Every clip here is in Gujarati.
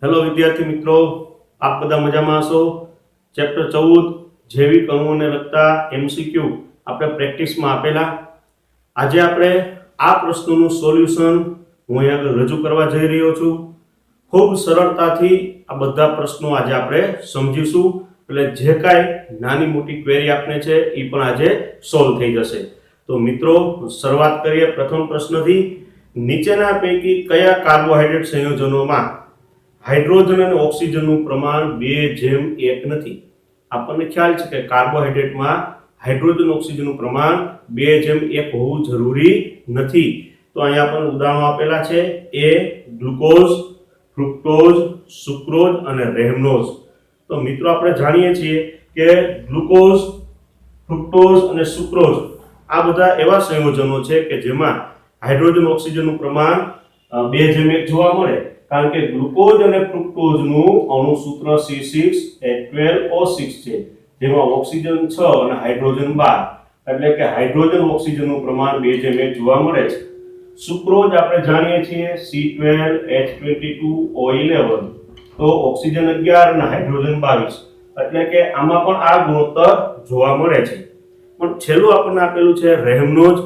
હેલો વિદ્યાર્થી મિત્રો, આપ બધા મજામાં હશો। ચેપ્ટર 14 જૈવિક અણુઓને લગતા એમસીક્યુ આપણે પ્રેક્ટિસમાં આપેલા। આજે આપણે આ પ્રશ્નોનું સોલ્યુશન હું અહીં આગળ રજૂ કરવા જઈ રહ્યો છું। ખૂબ સરળતાથી આ બધા પ્રશ્નો આજે આપણે સમજીશું, એટલે જે કાંઈ નાની મોટી ક્વેરી આપને છે એ પણ આજે સોલ્વ થઈ જશે। તો મિત્રો, શરૂઆત કરીએ પ્રથમ પ્રશ્નથી। નીચેના પૈકી કયા કાર્બોહાઈડ્રેટ સંયોજનોમાં હાઇડ્રોજન અને ઓક્સિજનનું પ્રમાણ 2:1 નથી? આપણને ખ્યાલ છે કે કાર્બોહાઈડ્રેટમાં હાઇડ્રોજન ઓક્સિજનનું પ્રમાણ 2:1 હોવું જરૂરી નથી। તો અહીંયા પણ ઉદાહરણો આપેલા છે, એ ગ્લુકોઝ, ફ્રુક્ટોઝ, સુક્રોઝ અને રેહમનોઝ। તો મિત્રો આપણે જાણીએ છીએ કે ગ્લુકોઝ, ફ્રુક્ટોઝ અને સુક્રોઝ આ બધા એવા સંયોજનો છે કે જેમાં હાઇડ્રોજન ઓક્સિજનનું પ્રમાણ 2:1 જોવા મળે, કારણ કે ગ્લુકોઝ અને ફ્રુક્ટોઝનું અણુ સૂત્ર C6H12O6 છે, જેમાં ઓક્સિજન 6 અને હાઇડ્રોજન 12, એટલે કે હાઇડ્રોજન ઓક્સિજનનું પ્રમાણ 2:1 જોવા મળે છે। સુક્રોઝ આપણે જાણીએ છીએ C12H22O11, તો ઓક્સિજન 11 અને હાઇડ્રોજન 22, એટલે કે આમાં પણ આ ગુણોત્તર જોવા મળે છે। પણ છેલ્લું આપણને આપેલું છે રેહમનોઝ।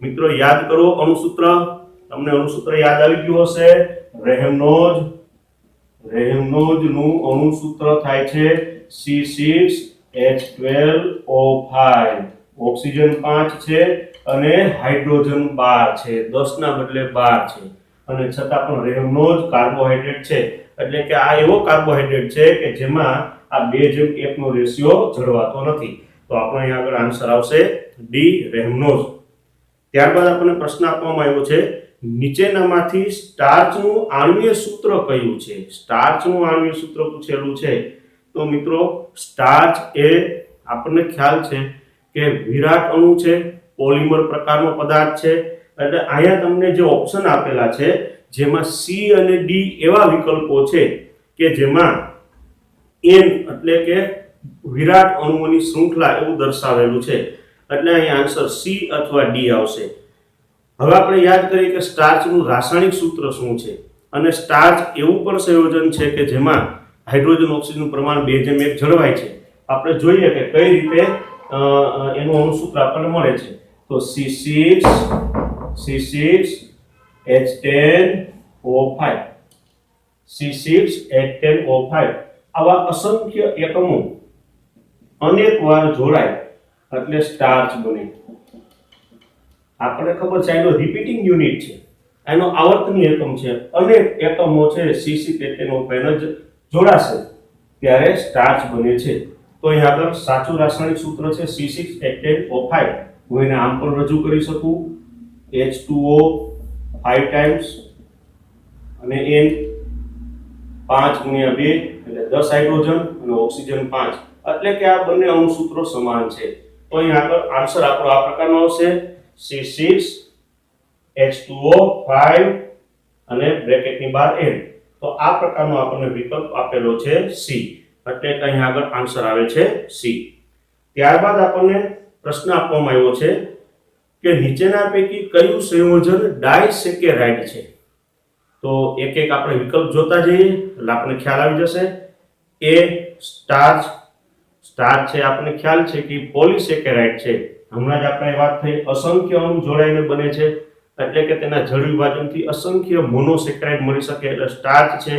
મિત્રો યાદ કરો અણુસૂત્ર, તમને અણુસૂત્ર યાદ આવી ગયું હશે। રેહમનોઝનું અણુસૂત્ર થાય છે C6H12O5, ઓક્સિજન 5 છે અને હાઇડ્રોજન 12 છે, 10 ના બદલે 12 છે, અને છતાં પણ રેહમનોઝ કાર્બોહાઈડ્રેટ છે, એટલે કે આ એવો કાર્બોહાઈડ્રેટ છે કે જેમાં આ 2:1 નો રેશિયો જળવાતો નથી। તો આપણે અહીં આગળ આન્સર આવશે ડી, રેહમનોઝ। ત્યારબાદ આપણને પ્રશ્ન આપવામાં આવ્યો છે, નીચેનામાંથી સ્ટાર્ચનું આણ્વીય સૂત્ર કયું છે? સ્ટાર્ચનું આણ્વીય સૂત્ર પૂછેલું છે। તો મિત્રો સ્ટાર્ચ એ આપણને ખ્યાલ છે કે વિરાટ અણુ છે, પોલિમર પ્રકારનો પદાર્થ છે, એટલે અહીંયા તમને જે ઓપ્શન આપેલા છે જેમાં સી અને ડી એવા વિકલ્પો છે કે જેમાં એન એટલે કે વિરાટ અણુઓની શૃંખલા એવું દર્શાવેલું છે, એટલે અહીં આન્સર સી અથવા ડી આવશે। હવે આપણે યાદ કરીએ કે સ્ટાર્ચનું રાસાયણિક સૂત્ર શું છે, અને સ્ટાર્ચ એવું પણ સંયોજન છે કે જેમાં હાઇડ્રોજન ઓક્સિજનનું પ્રમાણ 2:1 જળવાય છે। આપણે જોઈએ કે કઈ રીતે એનું અણુસૂત્ર આપણને મળે છે। તો C6H10O5, C6H10O5 આવા અસંખ્ય એકમો અનેક વાર જોડાય એટલે સ્ટાર્ચ બને। આપણને ખબર છે એનો રિપીટિંગ યુનિટ છે, એનો આવર્તનીય એકમ છે, અનેક એકમો છે C6H10O5 જોડાશે ત્યારે સ્ટાર્ચ બને છે। તો અહીં આગળ સાચું રાસાયણિક સૂત્ર છે C6H10O5। હું એને આમ પણ રજૂ કરી શકું, H2O 5 ટાઈમ્સ અને N 5 × 2 એટલે 10 હાઇડ્રોજન અને ઓક્સિજન 5, એટલે કે આ બંને અણુસૂત્રો સમાન છે। તો અહીં આગળ આન્સર આપણો આ પ્રકારનો આવશે C6H2O5 અને બ્રેકેટની બહાર N। તો આ પ્રકારનો આપણને વિકલ્પ આપેલો છે સી, એટલે કે અહીં આગળ આન્સર આવે છે સી। ત્યારબાદ આપણને પ્રશ્ન આપવામાં આવ્યો છે કે નીચેના પૈકી કયું સંયોજન ડાયસેકેરાઇડ છે? તો એક એક આપણે વિકલ્પ જોતા જઈએ એટલે આપણને ખ્યાલ આવી જશે। એ સ્ટાર્ચ, સ્ટાર્ચ છે આપણને ખ્યાલ છે કે પોલિસેકેરાઇડ છે, હમણાં જ આપણે વાત થઈ અસંખ્ય અણુ જોડાઈને બને છે, એટલે કે તેના જળ વિભાજનથી અસંખ્ય મોનોસેકેરાઇડ મળી શકે, એટલે સ્ટાર્ચ છે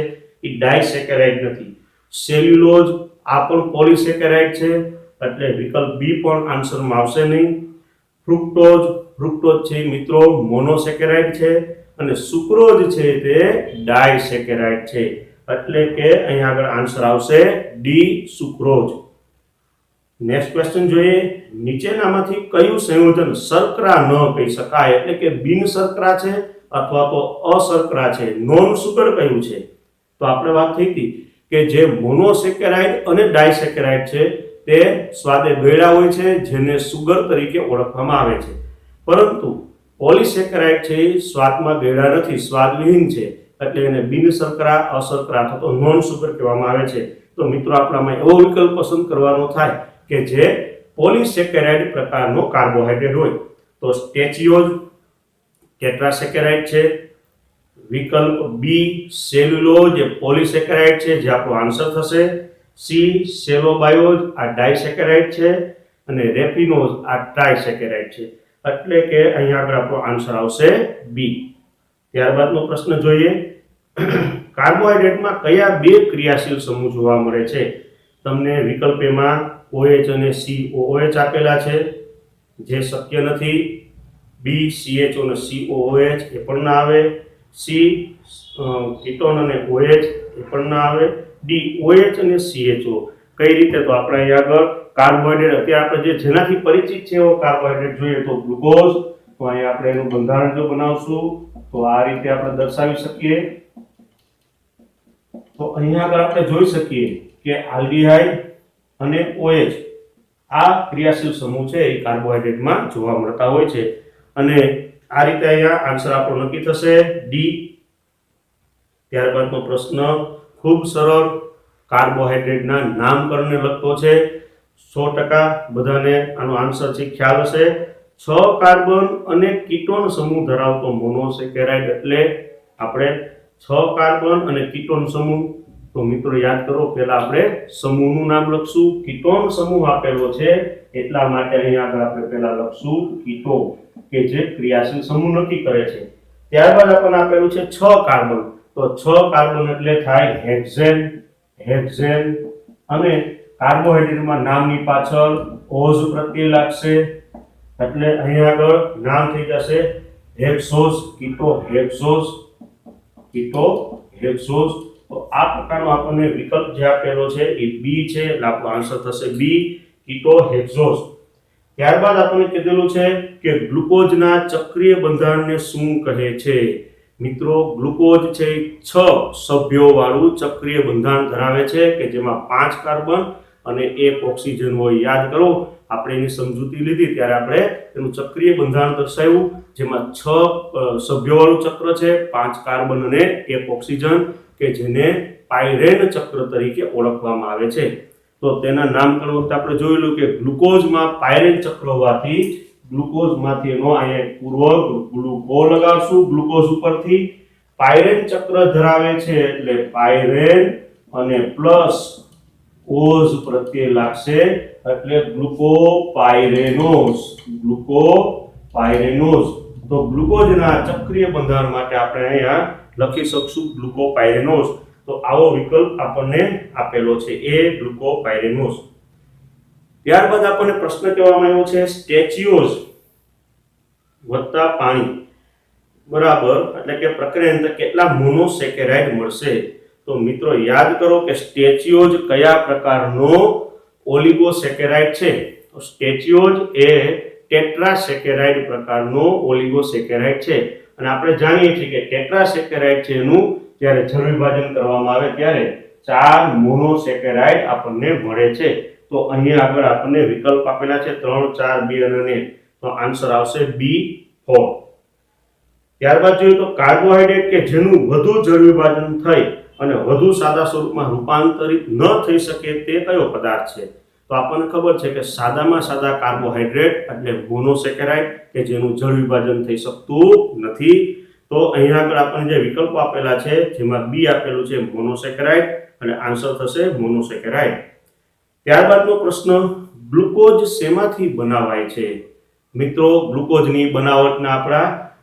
એ ડાયસેકેરાઇડ નથી। સેલ્યુલોઝ આ પણ પોલિસેકેરાઇડ છે, એટલે વિકલ્પ બી પણ આન્સરમાં આવશે નહીં। ફ્રુક્ટોઝ છે મિત્રો મોનોસેકેરાઇડ છે, અને સુક્રોઝ છે તે ડાયસેકેરાઇડ છે, એટલે કે અહીં આગળ આન્સર આવશે ડી, સુક્રોઝ। નેક્સ્ટ ક્વેશ્ચન જોઈએ, નીચેનામાંથી કયું સંયોજન શર્કરા ન કહી શકાય, એટલે કે બિન શર્કરા છે અથવા તો અશર્કરા છે, નોન સુગર કયું છે? તો આપણે વાત થઈ હતી કે જે મોનોસેકેરાઇડ અને ડાયસેકેરાઇડ છે તે સ્વાદે ગળ્યા હોય છે, જેને સુગર તરીકે ઓળખવામાં આવે છે, પરંતુ પોલિસેકેરાઇડ છે એ સ્વાદમાં ગળ્યા નથી, સ્વાદવિહીન છે, એટલે એને બિન શર્કરા, અશર્કરા અથવા તો નોન સુગર કહેવામાં આવે છે। તો મિત્રો આપણામાં એવો વિકલ્પ પસંદ કરવાનો થાય કે જે પોલિસેકેરાઇડ પ્રકારનો કાર્બોહાઈડ્રેટ હોય। તો સ્ટેચિયોઝ ટેટ્રાસેકેરાઇડ છે, વિકલ્પ બી સેલ્યુલોઝ એ પોલિસેકેરાઇડ છે, જે આપણો આન્સર થશે. સી સેલોબાયોઝ આ ડાયસેકેરાઇડ છે, અને રેફિનોઝ આ ટ્રાયસેકેરાઇડ છે. એટલે કે અહીંયા આગળ આપણો આન્સર આવશે બી. ત્યારબાદનો પ્રશ્ન જોઈએ. કાર્બોહાઈડ્રેટમાં કયા બે ક્રિયાશીલ સમૂહ જોવા મળે છે? તમને વિકલ્પ એમાં OH અને COOH આપેલા છે, જે શક્ય નથી. બી CHO અને COOH એ પણ ના આવે. સી કીટોન અને OH એ પણ ના આવે. ડી OH અને CHO. કઈ રીતે? તો આપણે અહીંયા આગળ કાર્બોહાઈડ્રેટ અત્યારે આપણે જે જેનાથી પરિચિત છે એવો કાર્બોહાઈડ્રેટ જોઈએ તો ગ્લુકોઝ. તો અહીંયા આપણે એનું બંધારણ જો બનાવશું તો આ રીતે આપણે દર્શાવી શકીએ. તો અહીંયા આગળ આપણે જોઈ શકીએ કે આલ્ડીહાઇડ અને OH આ ક્રિયાશીલ સમૂહ છે એ કાર્બોહાઈડ્રેટમાં જોવા મળતા હોય છે. અને આ રીતે અહીંયા આન્સર આપણો નક્કી થશે ડી. ત્યારબાદનો પ્રશ્ન ખૂબ સરળ, કાર્બોહાઈડ્રેટના નામકરણને લગતો છે. 100% બધાને આનો આન્સર છે ખ્યાલ હશે. 6 કાર્બન અને કીટોન સમૂહ ધરાવતો મોનોસેકેરાઇડ એટલે આપણે 6 કાર્બન અને કીટોન સમૂહ. તો મિત્રો યાદ કરો, પહેલા આપણે સમૂહનું નામ લખશું. કીટોન સમૂહ આપેલો છે એટલા માટે અહીંયા આગળ આપણે પહેલા લખશું કીટો, કે જે ક્રિયાશીલ સમૂહ નક્કી કરે છે. ત્યારબાદ આપણને આપેલું છે 6 કાર્બન. તો 6 કાર્બન એટલે થાય હેક્ઝેન. અને કાર્બોહાઈડ્રેટમાં નામની પાછળ ઓઝ પ્રત્યય લાગશે એટલે અહીંયા આગળ નામ થઈ જશે હેક્સોઝ, કીટોહેક્સોઝ. તો આ પ્રકારનો આપણને વિકલ્પ જે આપેલો છે એ બી છે, એટલે આપણો આન્સર થશે બી, કીટોહેક્સોઝ. ત્યારબાદ આપણને કીધેલું છે કે ગ્લુકોઝના ચક્રીય બંધારણને શું કહે છે? મિત્રો ગ્લુકોઝ છે 6 સભ્યો વાળું ચક્રીય બંધારણ ધરાવે છે, કે જેમાં 5 કાર્બન અને 1 ઓક્સિજન હોય. યાદ કરો, આપણે એની સમજૂતી લીધી ત્યારે આપણે એનું ચક્રીય બંધારણ દર્શાવ્યું, જેમાં 6 સભ્યોવાળું ચક્ર છે, 5 કાર્બન અને 1 ઓક્સિજન, કે જેને પાયરેન ચક્ર તરીકે ઓળખવામાં આવે છે. તો તેના નામકરણ વખતે આપણે જોયેલું કે ગ્લુકોઝમાં પાયરેન ચક્ર હોવાથી ગ્લુકોઝમાંથી એનો અહીંયા પૂર્વ ગ્લુકો લગાવશું. ગ્લુકોઝ ઉપરથી પાયરેન ચક્ર ધરાવે છે એટલે પાયરેન અને પ્લસ ઓઝ પ્રત્યય લાગશે એટલે ગ્લુકોપાયરેનોઝ. તો ગ્લુકોઝના ચક્રીય બંધારણ માટે આપણે અહીંયા લખી શકશું ગ્લુકોપાયરેનોઝ. તો આવો વિકલ્પ આપણને આપેલો છે એ ગ્લુકોપાયરેનોઝ. ત્યારબાદ આપણને પ્રશ્ન કહેવામાં આવ્યો છે સ્ટેચ્યુઓઝ વત્તા પાણી બરાબર એટલે કે પ્રક્રિયાંતે કેટલા મોનોસેકેરાઇડ મળશે? તો મિત્રો યાદ કરો કે સ્ટેચ્યુઓઝ કયા પ્રકારનો ઓલિગોસેકેરાઇડ છે? તો સ્ટેચ્યુઓઝ એ ટેટ્રાસેકેરાઇડ પ્રકારનો ઓલિગોસેકેરાઇડ છે. અને આપણે જાણીએ છીએ કે ટેટ્રાસેકેરાઇડ છે એનું જ્યારે જળ વિભાજન કરવામાં આવે ત્યારે 4 મોનોસેકેરાઇડ આપણને મળે છે. તો અહીંયા આગળ આપણને વિકલ્પ આપેલા છે 3, 4, 2 અને 1. તો આન્સર આવશે B4. ત્યારબાદ જોઈએ તો કાર્બોહાઈડ્રેટ કે જેનું વધુ જળ વિભાજન થઈ અને વધુ સાદા સ્વરૂપમાં રૂપાંતરિત ન થઈ શકે તે કયો પદાર્થ છે? તો આપણને ખબર છે કે સાદામાં સાદા કાર્બોહાઈડ્રેટ એટલે મોનોસેકેરાઇડ, કે જેનું જળ વિભાજન થઈ શકતું નથી. તો અહીંયા આગળ આપણને જે વિકલ્પો આપેલા છે જેમાં બી આપેલું છે મોનોસેકેરાઇડ, અને આન્સર થશે મોનોસેકેરાઇડ. ત્યારબાદનો પ્રશ્ન ગ્લુકોઝ શેમાંથી બનાવાય છે? મિત્રો ગ્લુકોઝની બનાવટના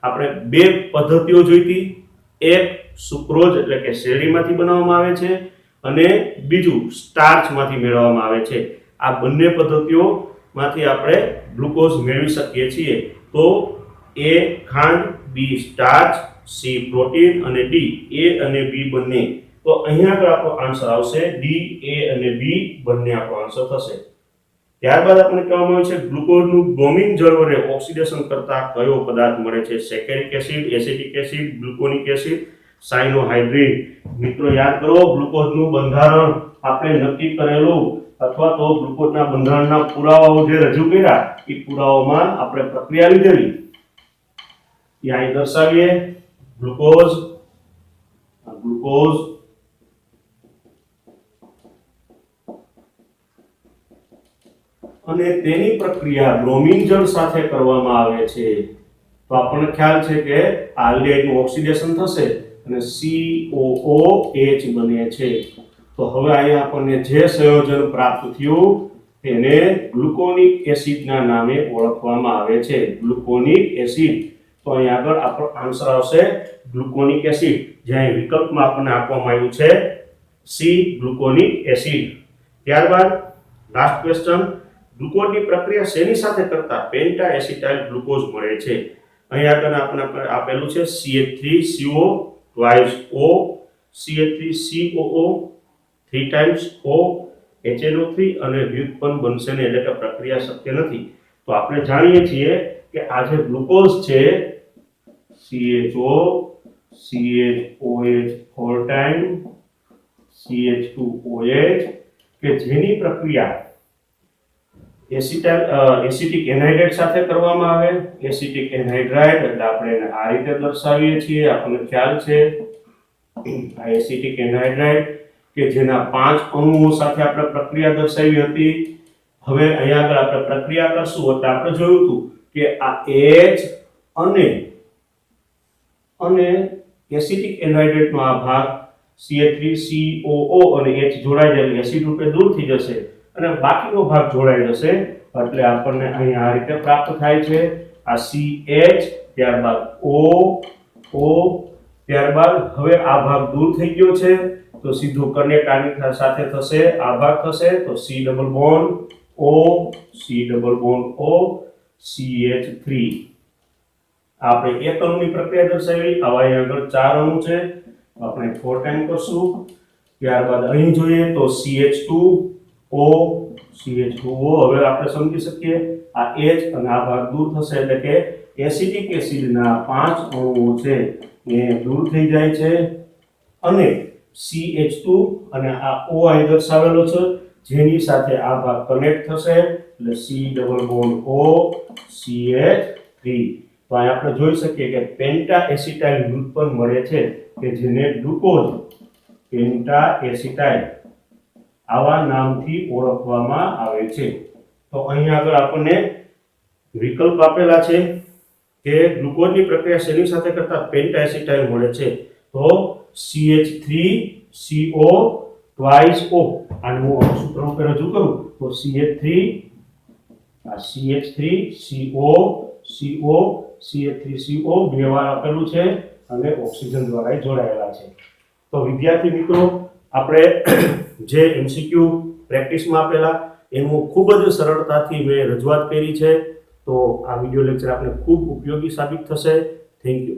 આપણે 2 પદ્ધતિઓ જોઈતી. એક સુક્રોઝ એટલે કે શેરડીમાંથી બનાવવામાં આવે છે, અને બીજું સ્ટાર્ચમાંથી મેળવવામાં આવે છે. આ બંને પદ્ધતિઓમાંથી આપણે ગ્લુકોઝ મેળવી શકીએ છીએ. તો એ ખાંડ, બી સ્ટાર્ચ, સી પ્રોટીન અને ડી એ અને બી બંને. તો અહીંયા આગળ આપણો આન્સર આવશે ડી, એ અને બી બંને આપણો આન્સર થશે. ત્યારબાદ આપણે કહેવામાં આવ્યું છે ગ્લુકોઝનું બ્રોમિન જળ વડે ઓક્સિડેશન કરતા કયો પદાર્થ મળે છે? સેકેરિક એસિડ, એસિટિક એસિડ, ગ્લુકોનિક એસિડ, સાયનોહાઇડ્રિન. મિત્રો યાદ કરો, ગ્લુકોઝનું બંધારણ આપણે નક્કી કરેલું અથવા તો ગ્લુકોઝના બંધારણના પુરાવાઓ જે રજૂ કર્યા એ પુરાવાઓમાં આપણે પ્રક્રિયા લીધેલી. ત્યાં દર્શાવીએ ગ્લુકોઝ અને તેની પ્રક્રિયા બ્રોમિન જળ સાથે કરવામાં આવે છે. તો આપણને ખ્યાલ છે કે આલ્ડીહાઇડનું ઓક્સિડેશન થશે અને COOH બને છે. તો હવે અહીંયા આપણને જે સંયોજન પ્રાપ્ત થયું તેને ગ્લુકોનિક એસિડના નામે ઓળખવામાં આવે છે. ગ્લુકોનિક એસિડ. તો અહીંયા આગળ આપણો આન્સર આવશે ગ્લુકોનિક એસિડ. જ્યાં વિકલ્પમાં આપણને આપવામાં આવ્યું છે સી ગ્લુકોનિક એસિડ. ત્યારબાદ લાસ્ટ ક્વેશ્ચન, ગ્લુકોઝની પ્રક્રિયા શેની સાથે કરતા પેન્ટા એસિટાઇલ ગ્લુકોઝ મળે છે? અહીં આગળ આપણને આપેલું છે CH3CO twice O, CH3COO 3 times O, HNO3 અને વ્યુત્પન્ન બનશે ને એટલે કે પ્રક્રિયા શક્ય નથી. તો આપણે જાણીએ છીએ કે આ જે ગ્લુકોઝ છે CHO CHOH 4 time CH2OH કે જેની પ્રક્રિયા એસિટિક એનહાઇડ્રાઇડ સાથે કરવામાં આવે. એસિટિક એનહાઇડ્રાઇડ એટલે આપણે એને આ રીતે દર્શાવીએ છીએ, આપણને ખ્યાલ છે. આ એસિટિક એનહાઇડ્રાઇડ કે જેના 5 અણુઓ સાથે આપણે પ્રક્રિયા દર્શાવી હતી. હવે અહીંયા આગળ આપણે પ્રક્રિયા કરશું એટલે આપણે જોયું હતું કે આ H અને એસિટિક એનહાઇડ્રાઇડનો આ ભાગ CH3COO અને H જોડાઈ જાય એસિડ રૂપે દૂર થઈ જશે અને બાકીનો ભાગ જોડાઈ જશે એટલે આપણને અહીં આ રીતે પ્રાપ્ત થાય છે. આ CH, ત્યારબાદ O, ત્યારબાદ હવે આ ભાગ દૂર થઈ ગયો છે તો સીધું કનેક્ટ આની સાથે થશે, આ ભાગ થશે તો C double bond O, C double bond O, CH3. આપણે એક અણુની પ્રક્રિયા દર્શાવી. આવા અહીં આગળ 4 અણુ છે, આપણે 4 ટાઈમ કરશું. ત્યારબાદ અહીં જોઈએ તો CH2O, CH2O. હવે આપણે સમજી શકીએ આ H અને આ ભાગ દૂર થશે એટલે કે એસિટિક એસિડના 5 અણુઓ છે એ દૂર થઈ જાય છે અને CH2 અને આ O અહીં દર્શાવેલો છે જેની સાથે આ ભાગ કનેક્ટ થશે એટલે C double bond O, CH3. તો અહીં આપણે જોઈ શકીએ કે પેન્ટા એસિટાઇલ વ્યુત્પન્ન મળે છે કે જેને ગ્લુકોઝ પેન્ટા એસિટાઇલ આવા નામથી ઓળખવામાં આવે છે. તો અહીં આગળ આપણને વિકલ્પ આપેલા છે કે ગ્લુકોઝની પ્રક્રિયા શેની સાથે કરતા પેન્ટા એસિટાઇલ મળે છે? તો CH3CO twice O. આનું હું સૂત્ર રૂપે રજૂ કરું તો CH3CO બે વાર આપેલું છે અને ઓક્સિજન દ્વારા જોડાયેલા છે. તો વિદ્યાર્થી મિત્રો, આપણે જે MCQ પ્રેક્ટિસમાં આપેલા એનું ખૂબ જ સરળતાથી મેં રજૂઆત કરી છે. તો આ વિડિયો લેક્ચર આપને ખૂબ ઉપયોગી સાબિત થશે. Thank you.